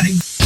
morning.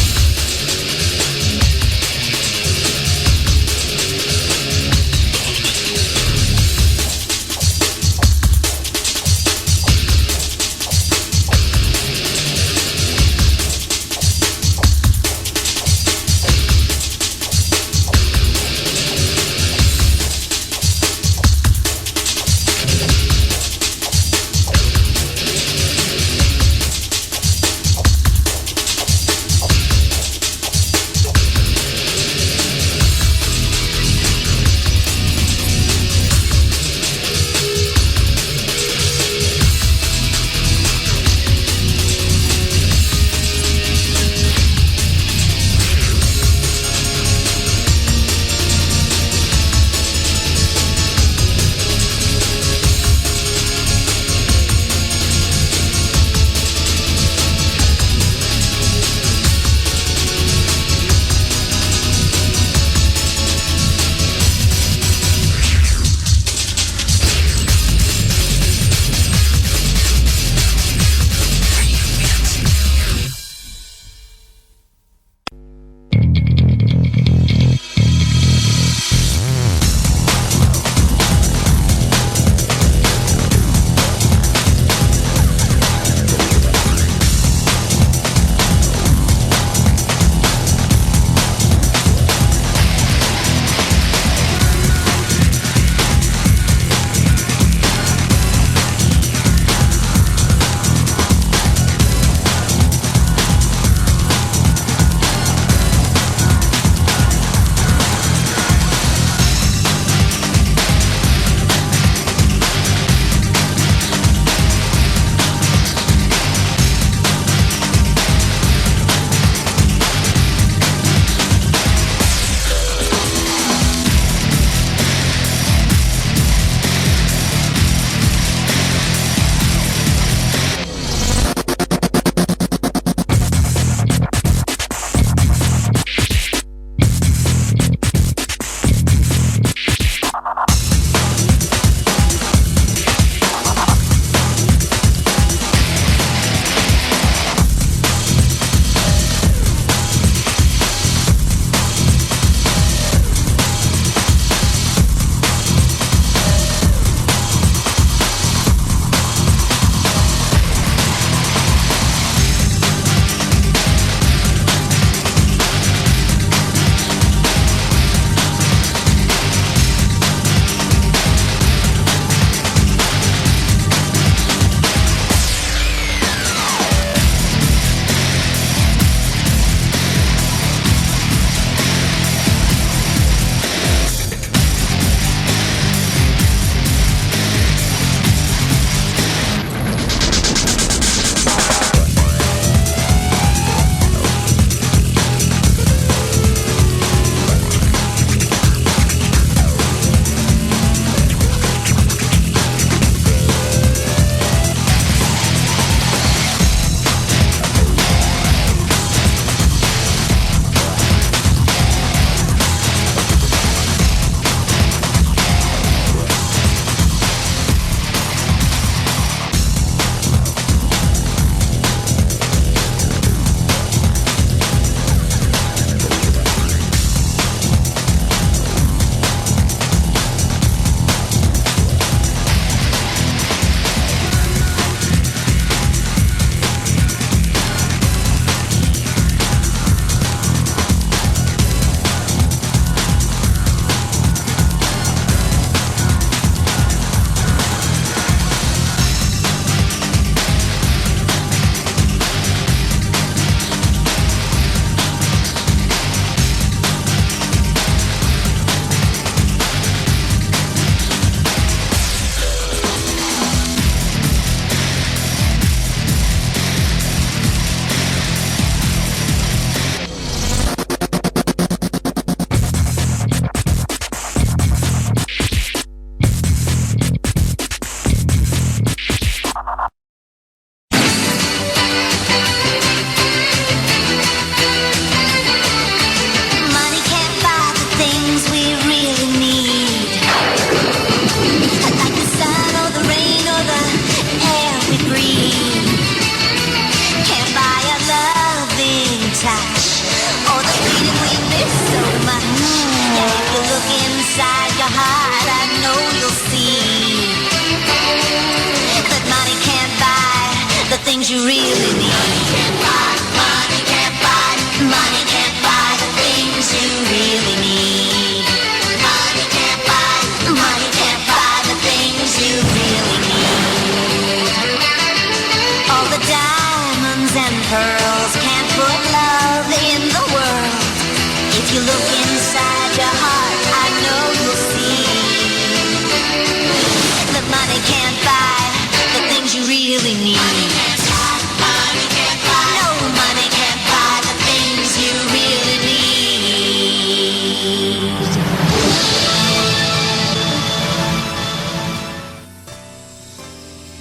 you really need. Money can't buy, money can't buy, money can't buy the things you really need. Money can't buy, money can't buy the things you really need. All the diamonds and pearls can't put love in the world. If you look inside your heart, I know you'll see that money can't buy the things you really need. Money can't buy, money can't buy. No, money can't buy the things you really need.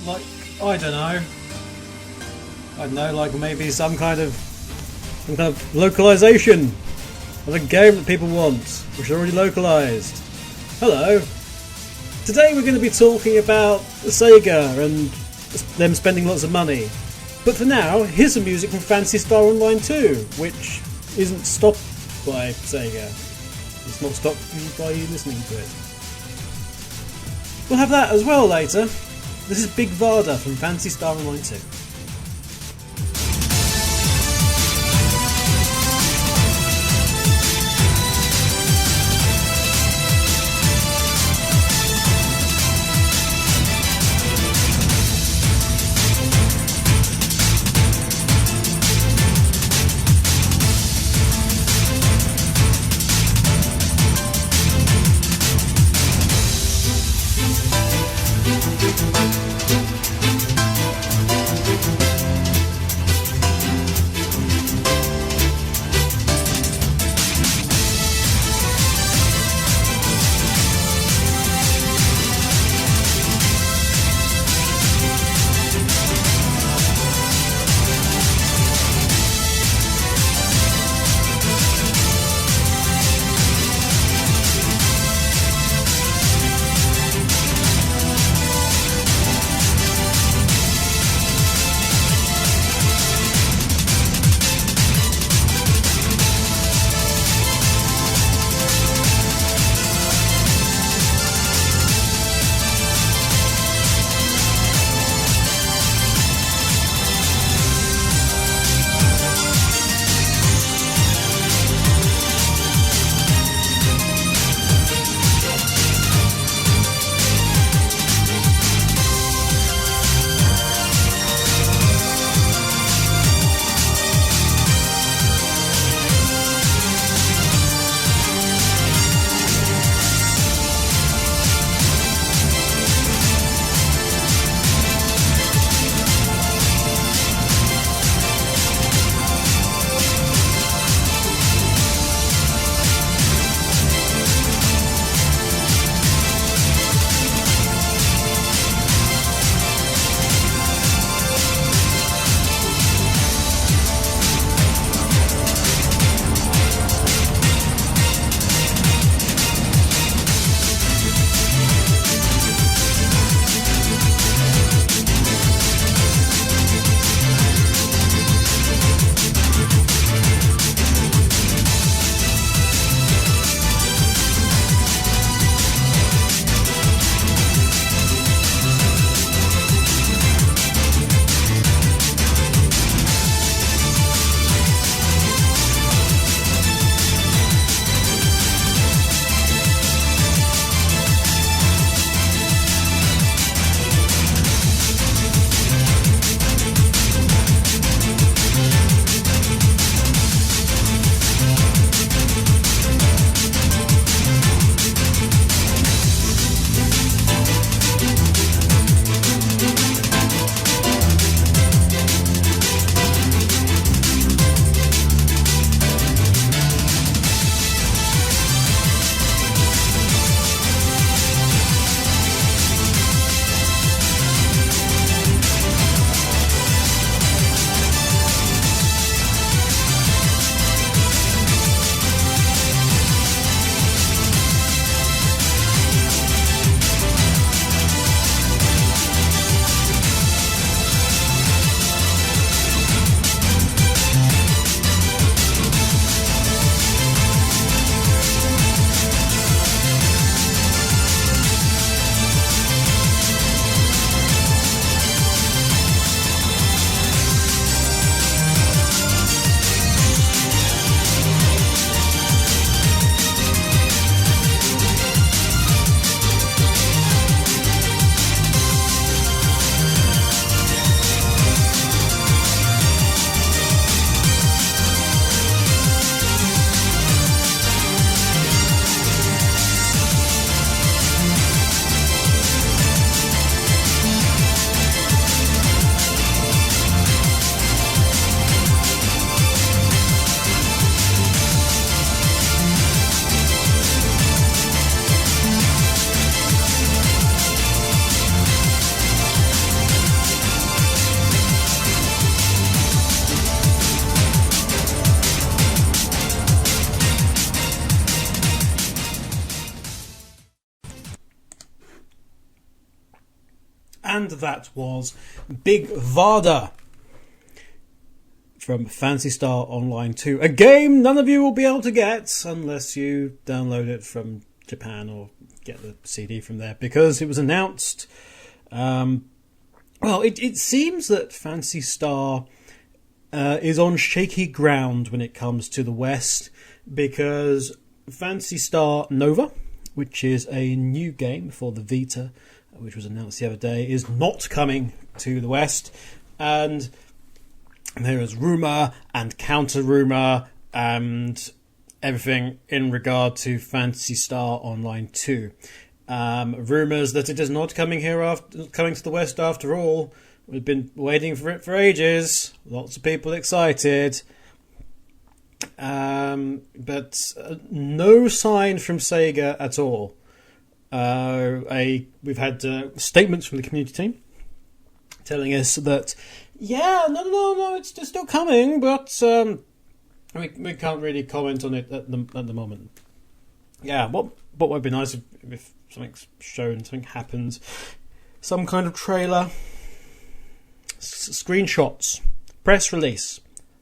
Like, I don't know, like maybe some kind of localization of a game that people want, which is already localized. Hello. Today we're going to be talking about Sega and them spending lots of money. But for now, here's some music from Phantasy Star Online 2, which isn't stopped by Sega. It's not stopped by you listening to it. We'll have that as well later. This is Big Varda from Phantasy Star Online 2. And that was Big Vada from Phantasy Star Online 2. A game none of you will be able to get unless you download it from Japan or get the CD from there, because it was announced. It seems that Phantasy Star is on shaky ground when it comes to the West, because Phantasy Star Nova, which is a new game for the Vita, which was announced the other day, is not coming to the West. And there is rumour and counter-rumour and everything in regard to Phantasy Star Online 2. Rumours that it is not coming to the West after all. We've been waiting for it for ages. Lots of people excited. But no sign from Sega at all. We've had statements from the community team telling us that, no, it's still coming, but we can't really comment on it at the moment. Yeah, what would be nice if something's shown, something happens, some kind of trailer, screenshots, press release,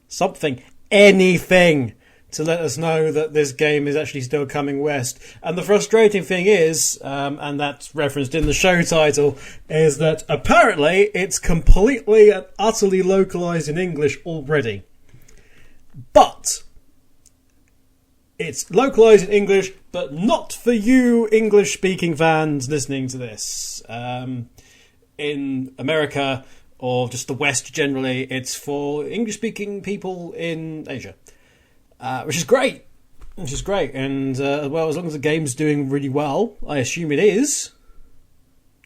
something, anything to let us know that this game is actually still coming west. And the frustrating thing is, and that's referenced in the show title, is that apparently it's completely and utterly localized in English already. But it's localized in English, but not for you English-speaking fans listening to this. In America, or just the West generally, it's for English-speaking people in Asia. Which is great. And, as long as the game's doing really well, I assume it is.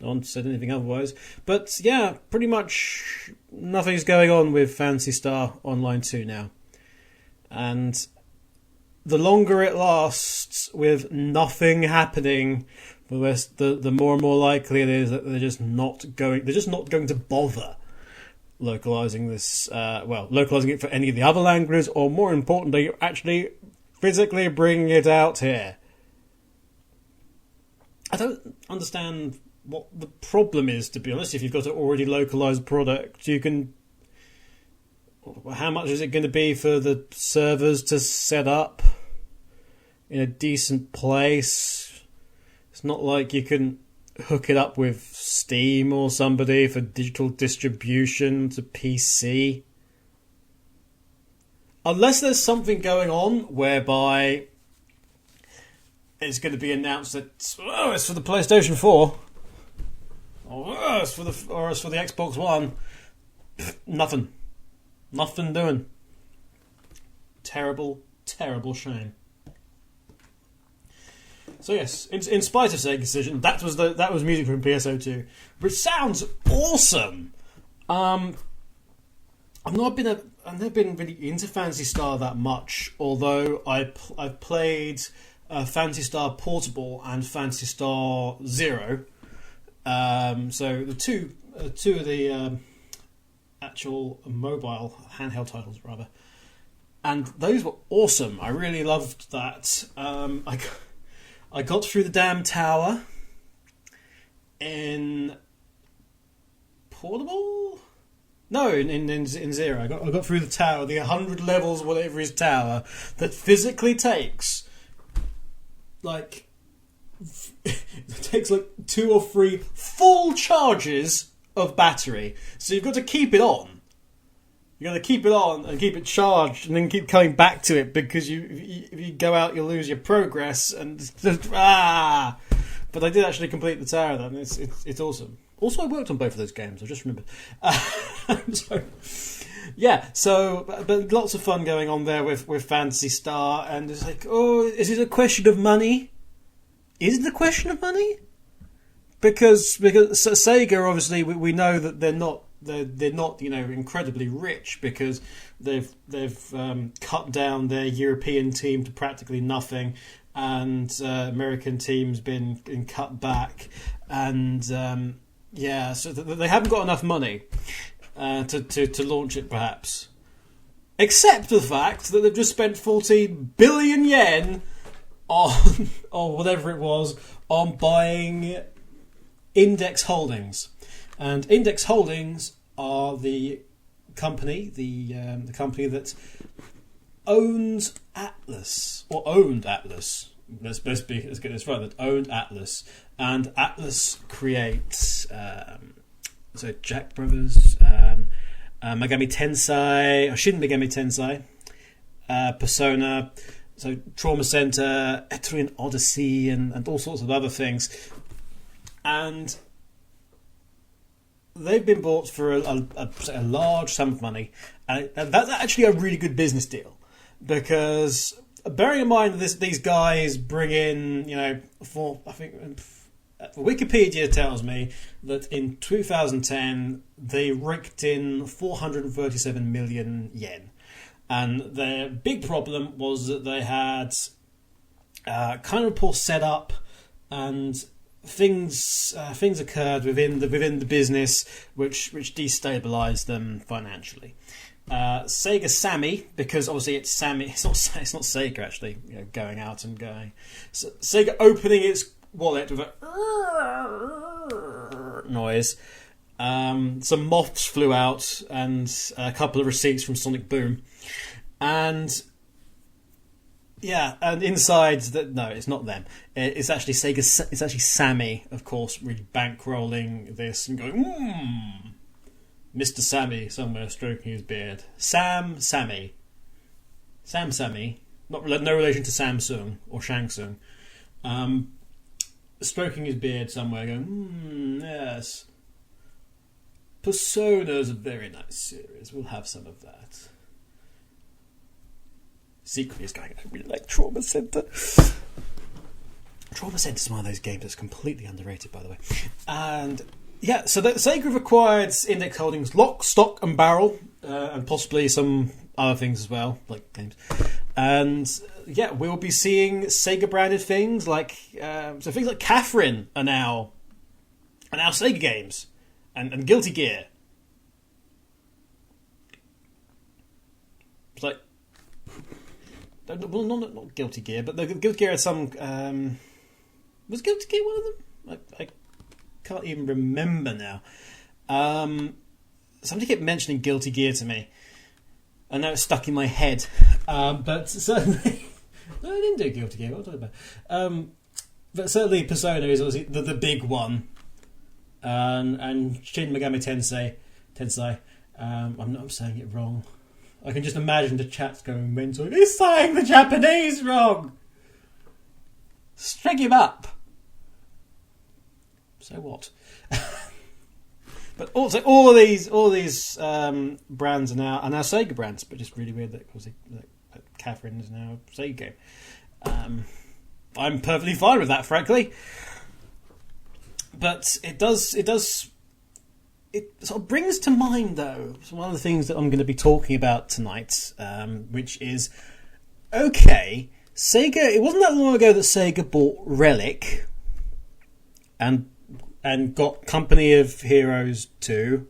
No one said anything otherwise. But, yeah, pretty much nothing's going on with Phantasy Star Online 2 now. And the longer it lasts with nothing happening, the more and more likely it is that they're just not going to bother localizing this, localizing it for any of the other languages, or more importantly, actually physically bringing it out here. I don't understand what the problem is, to be honest. If you've got an already localized product, how much is it going to be for the servers to set up in a decent place? It's not like you can hook it up with Steam or somebody for digital distribution to PC. Unless there's something going on whereby it's going to be announced that it's for the PlayStation 4 or it's for the Xbox One. Nothing doing. Terrible shame. So yes, in spite of Sega's decision, that was music from PSO2, which sounds awesome. I've never been really into Phantasy Star that much, although I've played Phantasy Star Portable and Phantasy Star Zero. So the two of the actual mobile handheld titles, rather, and those were awesome. I really loved that. I got through the damn tower in Portable? No, in Zero. I got through the tower, the 100 levels, whatever is tower, that physically takes, it takes 2 or 3 full charges of battery. So you've got to keep it on. You've got to keep it on and keep it charged, and then keep coming back to it, because if you go out, you'll lose your progress. But I did actually complete the tower. Then it's awesome. Also, I worked on both of those games. I just remembered. But lots of fun going on there with Phantasy Star, and it's like, is it a question of money? Is it a question of money? Because Sega, obviously, we know that they're not incredibly rich, because they've cut down their European team to practically nothing, and American team's been cut back, and so they haven't got enough money to launch it, perhaps. Except the fact that they've just spent 14 billion yen on, or whatever it was, on buying Index Holdings, And Index Holdings are the company, the company that owns Atlas, or owned Atlas. Let's get this right. That owned Atlas, and Atlas creates so Jack Brothers and Megami Tensei, or Shin Megami Tensei, Persona, so Trauma Center, Etrian Odyssey, and all sorts of other things, and they've been bought for a large sum of money, and that's actually a really good business deal, because bearing in mind that these guys bring in, Wikipedia tells me that in 2010 they raked in 437 million yen, and their big problem was that they had kind of poor setup, and things occurred within the business which destabilized them financially. Sega Sammy, because obviously it's Sammy, it's not Sega actually, going out and going. So Sega opening its wallet with a noise. Some moths flew out, and a couple of receipts from Sonic Boom, and inside no, it's not them. It's actually Sega. It's actually Sammy, of course, really bankrolling this and going, Mr. Sammy somewhere stroking his beard. Sammy. No relation to Samsung or Shang Tsung. Stroking his beard somewhere, going, yes. Persona is a very nice series. We'll have some of that. Secretly is going, I really like Trauma Center. Trauma Center is one of those games that's completely underrated, by the way. And so Sega have acquired Index Holdings, Lock, Stock and Barrel, and possibly some other things as well, like games. And we'll be seeing Sega branded things like things like Catherine are now Sega games, and Guilty Gear. It's like, well, not Guilty Gear, but the Guilty Gear had some. Was Guilty Gear one of them? I can't even remember now. Somebody kept mentioning Guilty Gear to me. I know it's stuck in my head, but certainly no, I didn't do Guilty Gear. What am I talking about? But certainly Persona is obviously the big one, and Shin Megami Tensei. I'm saying it wrong. I can just imagine the chat's going mental. He's saying the Japanese wrong. String him up. So what? But also, all of these brands are now Sega brands, but just really weird that Catherine is now a Sega game. I'm perfectly fine with that, frankly. But it sort of brings to mind, though, one of the things that I'm going to be talking about tonight, which is, okay, Sega. It wasn't that long ago that Sega bought Relic, and got Company of Heroes 2.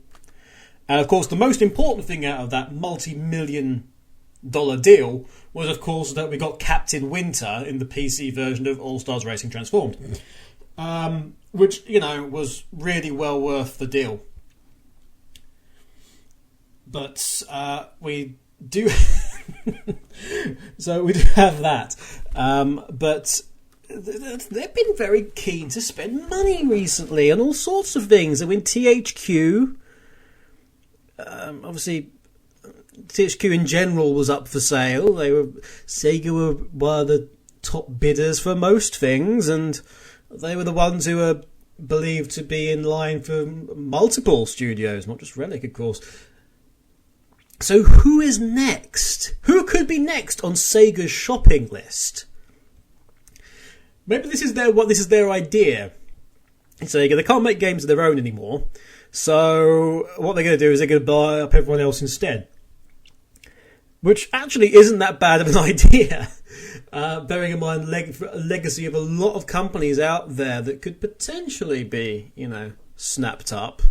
And of course, the most important thing out of that multi-million-dollar deal was, of course, that we got Captain Winter in the PC version of All Stars Racing Transformed, which, was really well worth the deal. But we do... So we do have that. But they've been very keen to spend money recently on all sorts of things. I mean, THQ, obviously, THQ in general was up for sale. Sega were one of the top bidders for most things, and they were the ones who were believed to be in line for multiple studios, not just Relic, of course. So who is next? Who could be next on Sega's shopping list? Maybe this is their idea. Sega, they can't make games of their own anymore. So what they're going to do is they're going to buy up everyone else instead. Which actually isn't that bad of an idea. Bearing in mind a legacy of a lot of companies out there that could potentially be, snapped up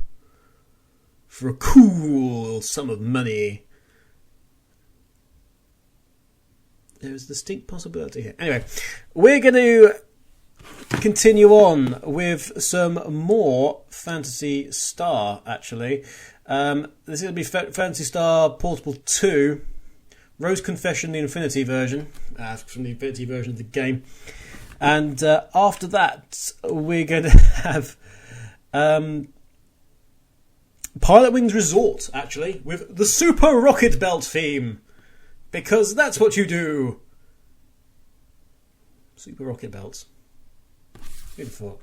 for a cool sum of money. There's a distinct possibility here. Anyway, we're going to continue on with some more Phantasy Star, actually. This is going to be Phantasy Star Portable 2, Rose Confession, the Infinity version, from the Infinity version of the game. And after that, we're going to have Pilot Wings Resort, actually, with the Super Rocket Belt theme. Because that's what you do. Super Rocket Belts. Good thought.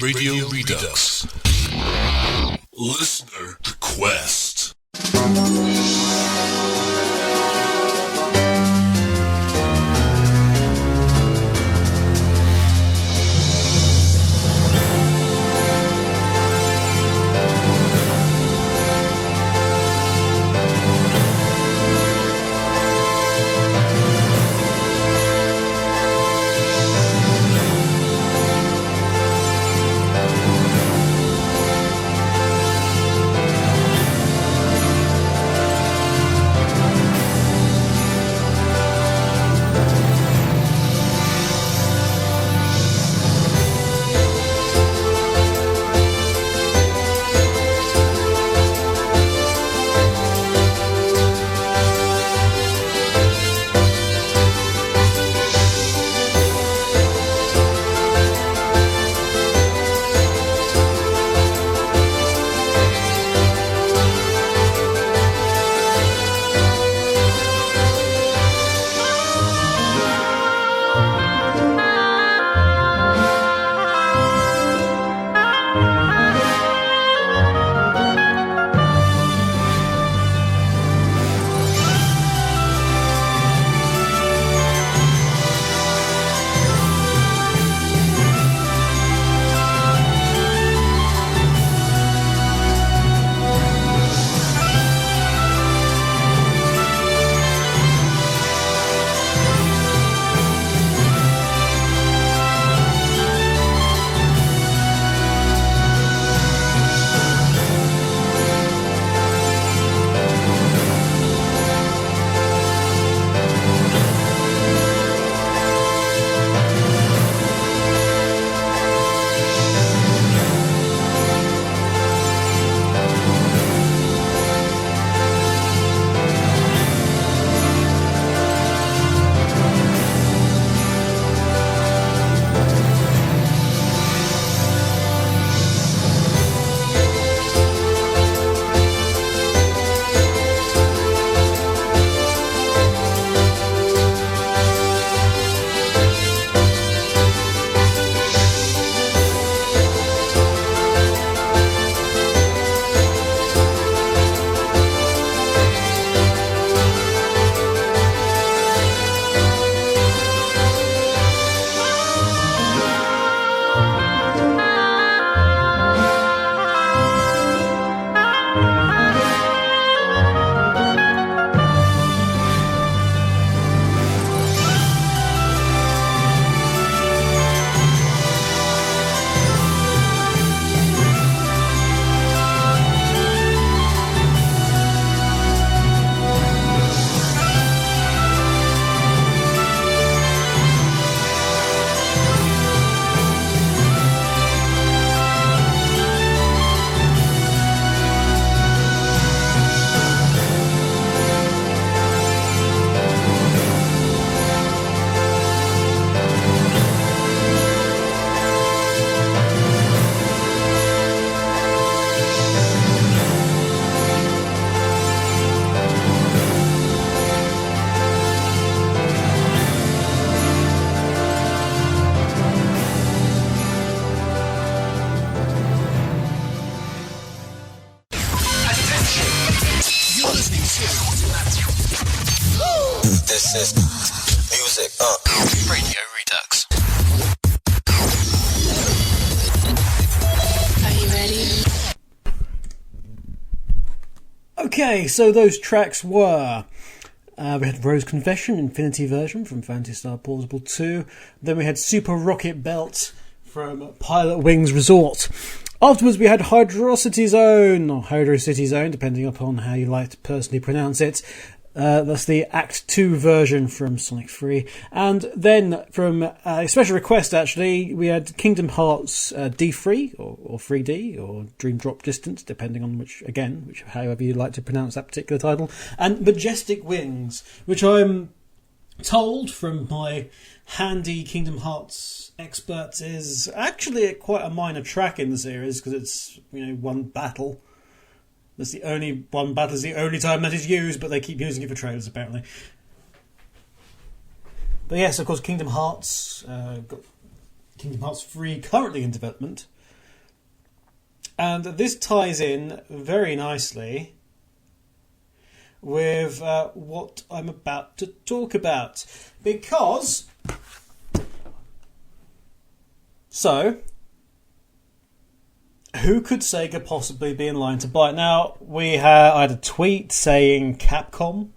Radio Redux. Listener request. This is music. Radio Redux. Are you ready? Okay, so those tracks were... we had Rose Confession, Infinity version from Phantasy Star Portable 2. Then we had Super Rocket Belt from Pilot Wings Resort. Afterwards we had Hydrocity Zone, or Hydro City Zone, depending upon how you like to personally pronounce it. That's the Act 2 version from Sonic 3. And then from a special request, actually, we had Kingdom Hearts D3, or 3D, or Dream Drop Distance, depending on which, however you like to pronounce that particular title. And Majestic Wings, which I'm told from my handy Kingdom Hearts experts is actually quite a minor track in the series, because it's, one battle. That's the only one battle is the only time that is used, but they keep using it for trailers apparently. But yes, of course, Kingdom Hearts got Kingdom Hearts 3 currently in development, And this ties in very nicely with what I'm about to talk about. Because... So, who could Sega possibly be in line to buy? Now, I had a tweet saying Capcom.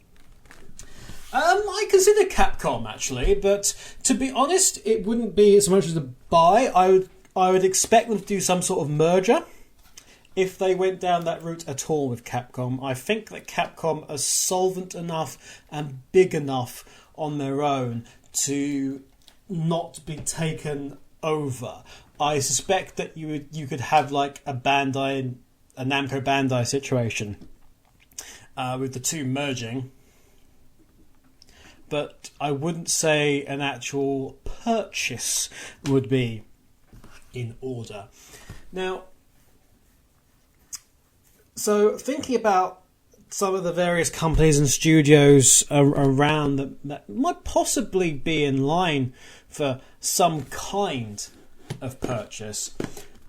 I consider Capcom, actually, but to be honest, it wouldn't be as much as a buy. I would expect them to do some sort of merger if they went down that route at all with Capcom. I think that Capcom are solvent enough and big enough on their own to not be taken over. I suspect that you could have like a Namco Bandai situation with the two merging, but I wouldn't say an actual purchase would be in order. Now, so thinking about some of the various companies and studios around that might possibly be in line for some kind of purchase.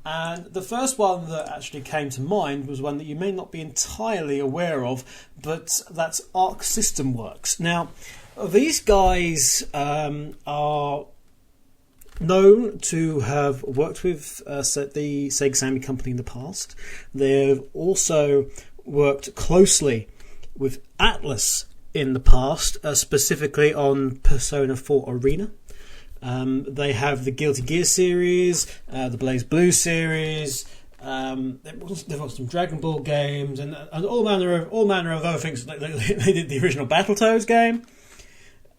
And the first one that actually came to mind was one that you may not be entirely aware of, but that's Arc System Works. Now, these guys are known to have worked with the Sega Sammy Company in the past. They've also worked closely with Atlas in the past, specifically on Persona 4 Arena. They have the Guilty Gear series, the Blaze Blue series. They've got some Dragon Ball games and all manner of other things. They did the original Battletoads game.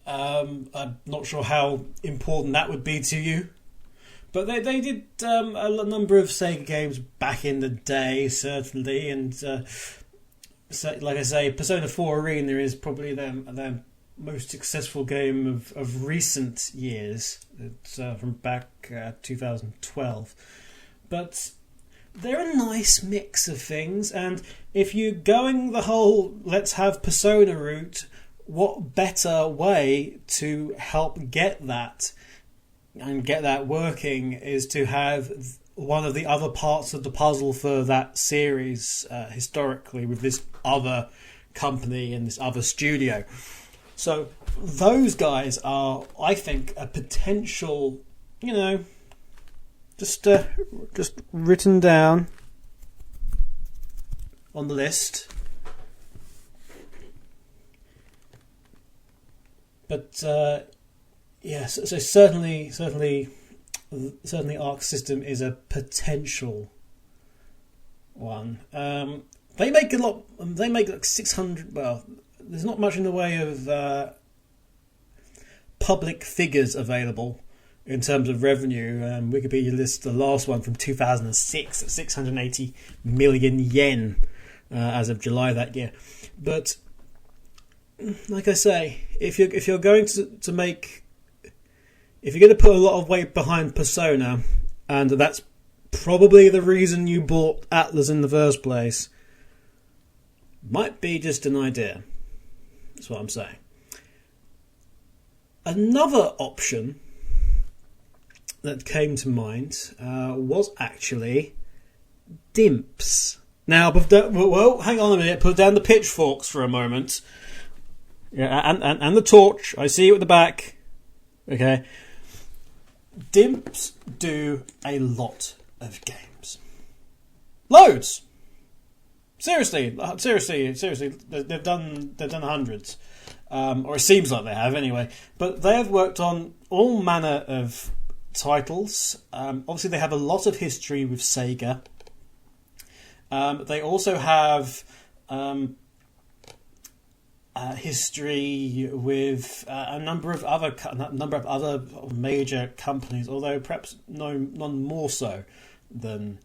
I'm not sure how important that would be to you, but they did a number of Sega games back in the day, certainly. And so, like I say, Persona 4 Arena is probably their most successful game of recent years. It's from back 2012. But they're a nice mix of things, and if you're going the whole let's have Persona route, what better way to help get that and get that working is to have one of the other parts of the puzzle for that series historically with this other company and this other studio. So those guys are, I think, a potential, just written down on the list. But yes, so certainly Arc System is a potential one. They make a lot. They make like 600. Well, there's not much in the way of public figures available in terms of revenue. Wikipedia lists the last one from 2006 at 680 million yen as of July that year. But like I say, if you're going to make, if you're going to put a lot of weight behind Persona, and that's probably the reason you bought Atlas in the first place, might be just an idea. That's what I'm saying. Another option that came to mind was actually Dimps. Now, well, hang on a minute. Put down the pitchforks for a moment. Yeah, and the torch. I see you at the back. Okay. Dimps do a lot of games. Loads. Seriously. They've done hundreds, or it seems like they have anyway. But they have worked on all manner of titles. Obviously, they have a lot of history with Sega. They also have history with a number of other major companies, although perhaps none more so than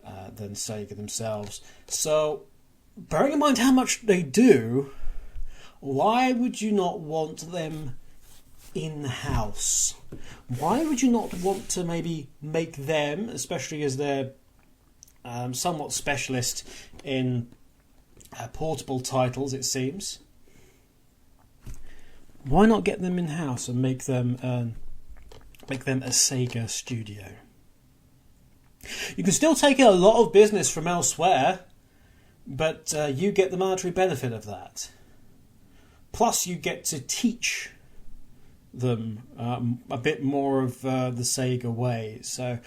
Sega themselves. So, bearing in mind how much they do, why would you not want them in-house? Why would you not want to maybe make them, especially as they're somewhat specialist in portable titles, it seems, why not get them in-house and make them a Sega studio? You can still take in a lot of business from elsewhere, but you get the monetary benefit of that. Plus, you get to teach them a bit more of the Sega way. So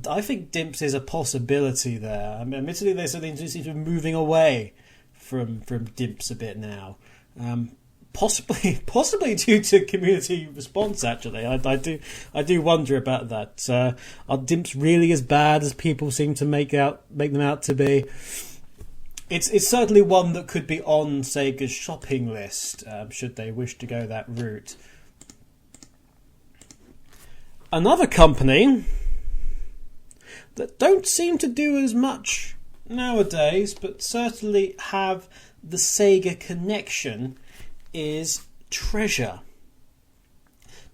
I think DIMPS is a possibility there. I mean, admittedly, they seem to be moving away from DIMPS a bit now. Possibly due to community response. Actually, I do wonder about that. Are DIMPs really as bad as people seem to make them out to be? It's certainly one that could be on Sega's shopping list should they wish to go that route. Another company that don't seem to do as much nowadays, but certainly have the Sega connection, is Treasure.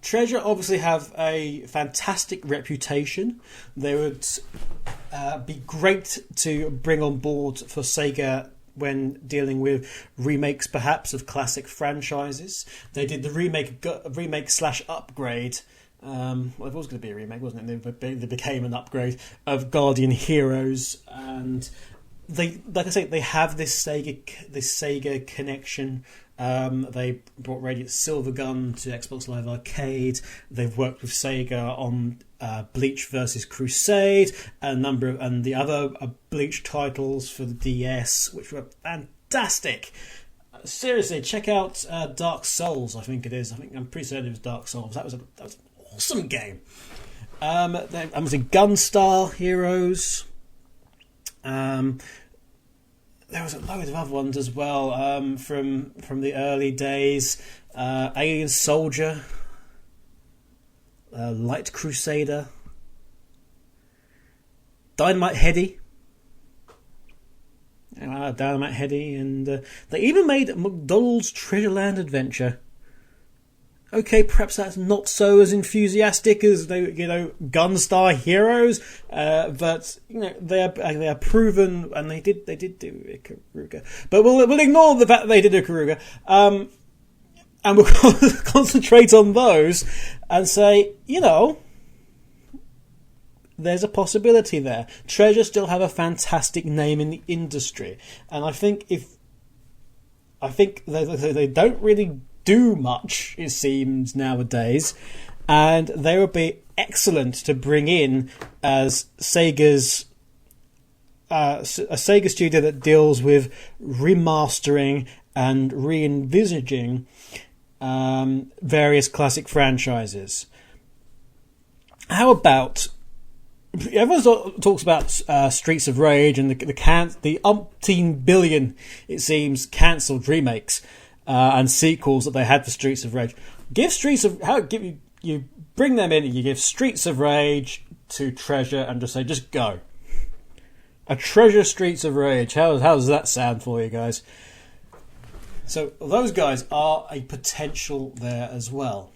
Treasure obviously have a fantastic reputation. They would be great to bring on board for Sega when dealing with remakes, perhaps, of classic franchises. They did the remake/upgrade. Well, it was going to be a remake, wasn't it? They became an upgrade of Guardian Heroes, and they, like I say, they have this Sega connection. They brought Radiant Silvergun to Xbox Live Arcade. They've worked with Sega on Bleach vs Crusade, and the other Bleach titles for the DS, which were fantastic. Seriously, check out Dark Souls. I think it is. I'm pretty certain it was Dark Souls. That was an awesome game. I'm using Gunstar Heroes. There was a load of other ones as well from the early days. Alien Soldier, Light Crusader, Dynamite Heady. Dynamite Heady, and they even made McDonald's Treasureland Adventure. Okay, perhaps that's not so as enthusiastic as Gunstar Heroes, but they are proven, and they did do Ikaruga. But we'll ignore the fact that they did Ikaruga, and we'll concentrate on those and say, there's a possibility there. Treasure still have a fantastic name in the industry, and I think they don't really do much, it seems, nowadays, and they would be excellent to bring in as Sega's a Sega studio that deals with remastering and re-envisaging various classic franchises. How about, everyone talks about Streets of Rage and the umpteen billion, it seems, cancelled remakes and sequels that they had for Streets of Rage. You bring them in, you give Streets of Rage to Treasure and just go. A Treasure Streets of Rage. How does that sound for you guys? So those guys are a potential there as well.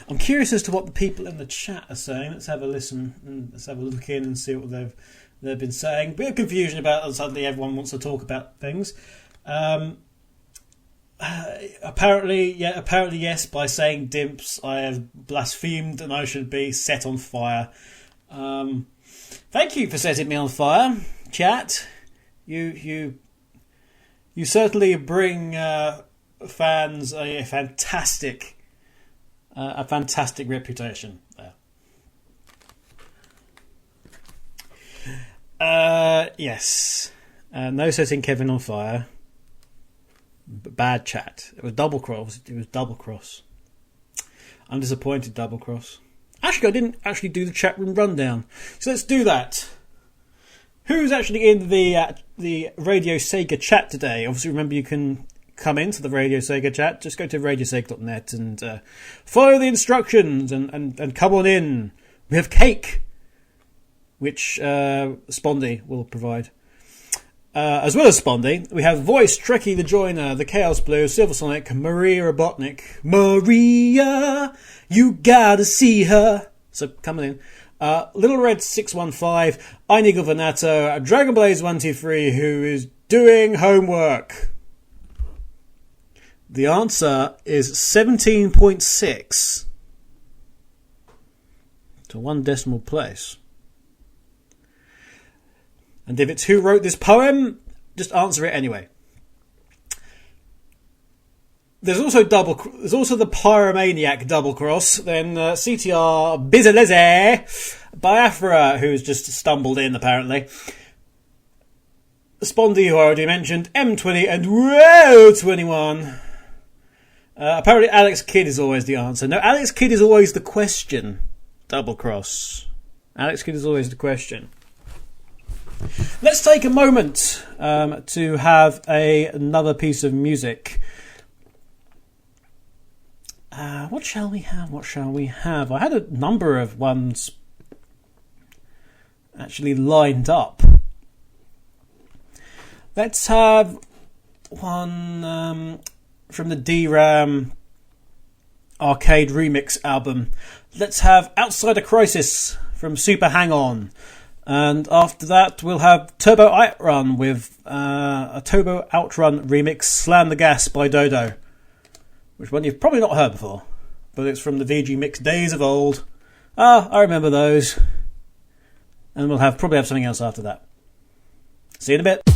I'm curious as to what the people in the chat are saying. Let's have a listen and let's have a look in and see what they've been saying. A bit of confusion about it. Suddenly everyone wants to talk about things. Apparently yes, by saying dimps I have blasphemed and I should be set on fire. Thank you for setting me on fire, chat. You certainly bring fans a fantastic reputation there. Yes. No setting Kevin on fire. Bad chat. It was double cross. I'm disappointed, double cross. Actually, I didn't actually do the chat room rundown. So let's do that. Who's actually in the Radio Sega chat today? Obviously, remember you can come into the Radio Sega chat. Just go to radiosega.net and follow the instructions and come on in. We have cake, which Spondy will provide. As well as Spondy, we have Voice, Trekkie the Joiner, the Chaos Blue, Silver Sonic, Maria Robotnik. Maria, you gotta see her. So coming in. Little Red 615, Einigal Venato, Dragon Blaze 123, who is doing homework. The answer is 17.6 to one decimal place. And if it's who wrote this poem, just answer it anyway. There's also the Pyromaniac double cross. Then CTR Bizaleze Biafra, who's just stumbled in apparently. Spondy, who I already mentioned, M20 and Row21. Apparently Alex Kidd is always the answer. No, Alex Kidd is always the question. Double cross. Alex Kidd is always the question. Let's take a moment to have another piece of music. What shall we have? I had a number of ones actually lined up. Let's have one from the DRAM arcade remix album. Let's have Outside a Crisis from Super Hang On. And after that, we'll have Turbo Outrun with a Turbo Outrun remix, Slam the Gas by Dodo. Which one you've probably not heard before, but it's from the VG Mix days of old. I remember those. And we'll probably have something else after that. See you in a bit.